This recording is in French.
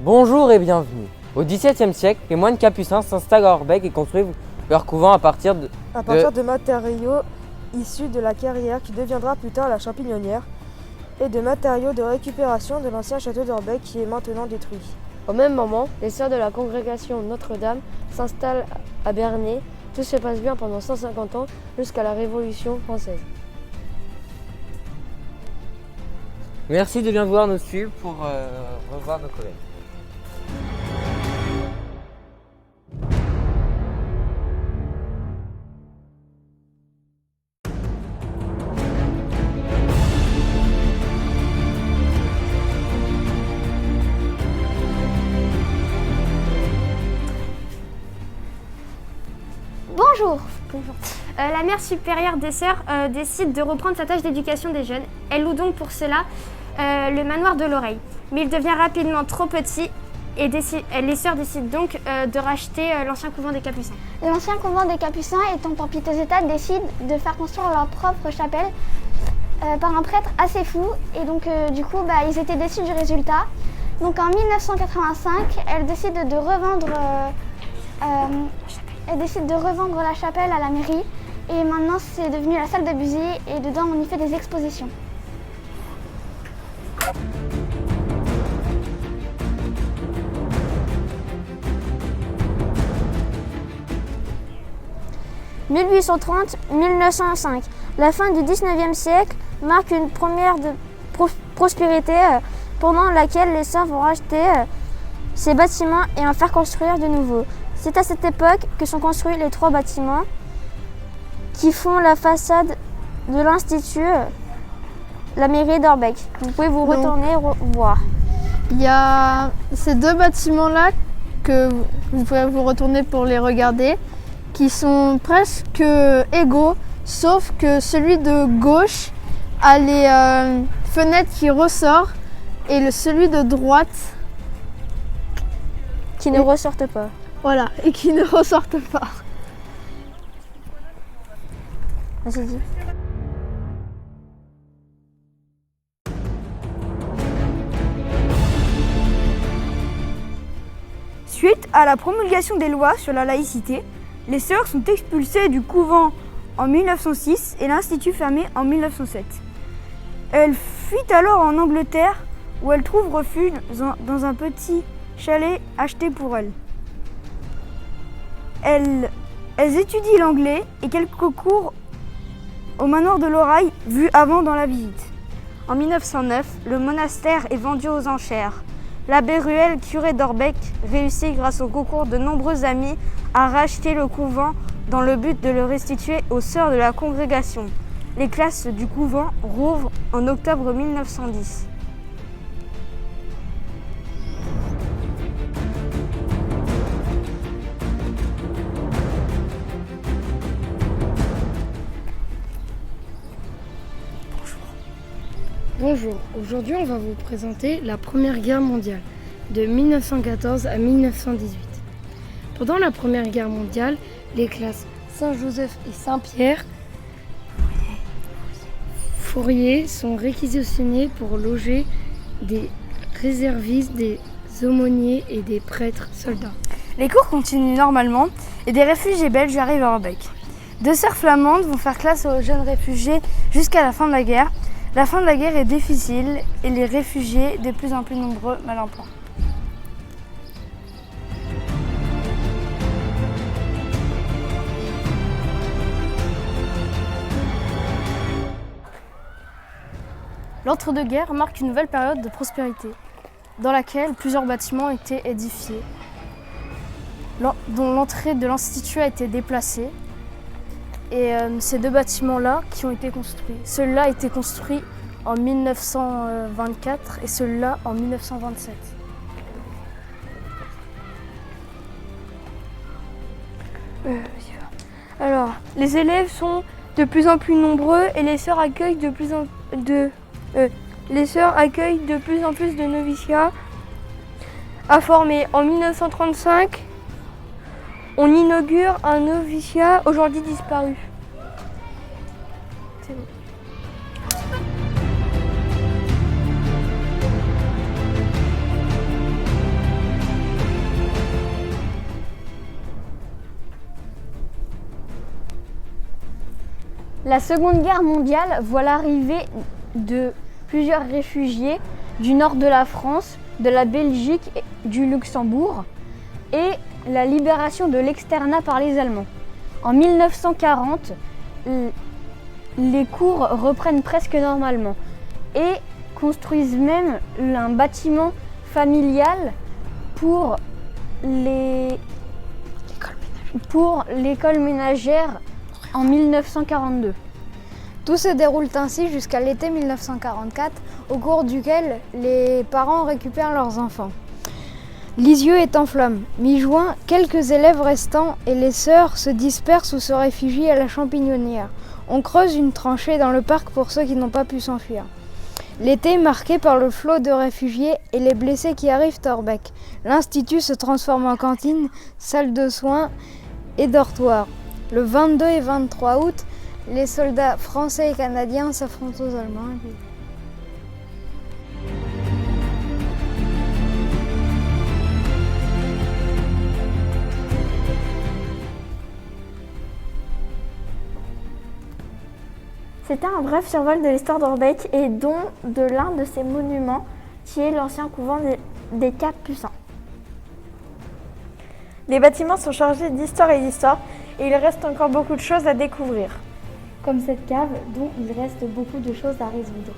Bonjour et bienvenue. Au XVIIe siècle, les moines capucins s'installent à Orbec et construisent leur couvent à partir de matériaux issus de la carrière qui deviendra plus tard la Champignonnière et de matériaux de récupération de l'ancien château d'Orbec qui est maintenant détruit. Au même moment, les sœurs de la congrégation Notre-Dame s'installent à Bernay. Tout se passe bien pendant 150 ans jusqu'à la Révolution française. Merci de bien vouloir nous suivre pour revoir nos collègues. Bonjour. La mère supérieure des sœurs décide de reprendre sa tâche d'éducation des jeunes. Elle loue donc pour cela le manoir de l'Oreille. Mais il devient rapidement trop petit et les sœurs décident donc de racheter l'ancien couvent des Capucins. L'ancien couvent des Capucins, étant en piteux état, décide de faire construire leur propre chapelle par un prêtre assez fou. Et donc du coup, ils étaient déçus du résultat. Donc en 1985, elle décide de revendre la chapelle à la mairie et maintenant c'est devenu la salle de musée et dedans on y fait des expositions. « 1830-1905. La fin du XIXe siècle marque une première de prospérité pendant laquelle les sœurs vont racheter ces bâtiments et en faire construire de nouveaux. C'est à cette époque que sont construits les 3 bâtiments qui font la façade de l'Institut, la mairie d'Orbec. Vous pouvez vous retourner voir. Il y a ces 2 bâtiments-là que vous pouvez vous retourner pour les regarder, qui sont presque égaux, sauf que celui de gauche a les fenêtres qui ressortent et celui de droite qui ne ressortent pas. Voilà, et qui ne ressortent pas. Vas-y, dis. Suite à la promulgation des lois sur la laïcité, les sœurs sont expulsées du couvent en 1906 et l'institut fermé en 1907. Elles fuient alors en Angleterre où elles trouvent refuge dans un petit chalet acheté pour elles. Elles étudient l'anglais et quelques cours au manoir de l'Oreille vu avant dans la visite. En 1909, le monastère est vendu aux enchères. L'abbé Ruel, curé d'Orbec, réussit grâce au concours de nombreux amis à racheter le couvent dans le but de le restituer aux sœurs de la congrégation. Les classes du couvent rouvrent en octobre 1910. Bonjour, aujourd'hui on va vous présenter la Première Guerre mondiale, de 1914 à 1918. Pendant la Première Guerre mondiale, les classes Saint-Joseph et Saint-Pierre Fourier sont réquisitionnées pour loger des réservistes, des aumôniers et des prêtres soldats. Les cours continuent normalement et des réfugiés belges arrivent à Orbec. 2 sœurs flamandes vont faire classe aux jeunes réfugiés jusqu'à la fin de la guerre. La fin de la guerre est difficile et les réfugiés de plus en plus nombreux mal en point. L'entre-deux-guerres marque une nouvelle période de prospérité, dans laquelle plusieurs bâtiments étaient édifiés, dont l'entrée de l'Institut a été déplacée. Et ces 2 bâtiments-là qui ont été construits. Celui-là a été construit en 1924 et celui-là en 1927. Alors, les élèves sont de plus en plus nombreux et les sœurs accueillent de plus en plus de noviciats à former. En 1935, on inaugure un noviciat aujourd'hui disparu. C'est bon. La Seconde Guerre mondiale voit l'arrivée de plusieurs réfugiés du nord de la France, de la Belgique et du Luxembourg et la libération de l'externat par les Allemands. En 1940, les cours reprennent presque normalement et construisent même un bâtiment familial pour l'école ménagère en 1942. Tout se déroule ainsi jusqu'à l'été 1944, au cours duquel les parents récupèrent leurs enfants. Lisieux est en flammes. Mi-juin, quelques élèves restants et les sœurs se dispersent ou se réfugient à la Champignonnière. On creuse une tranchée dans le parc pour ceux qui n'ont pas pu s'enfuir. L'été est marqué par le flot de réfugiés et les blessés qui arrivent à Orbec. L'institut se transforme en cantine, salle de soins et dortoir. Le 22 et 23 août, les soldats français et canadiens s'affrontent aux Allemands. C'était un bref survol de l'histoire d'Orbec et donc de l'un de ses monuments, qui est l'ancien couvent des Capucins. Les bâtiments sont chargés d'histoire et d'histoire, et il reste encore beaucoup de choses à découvrir. Comme cette cave dont il reste beaucoup de choses à résoudre.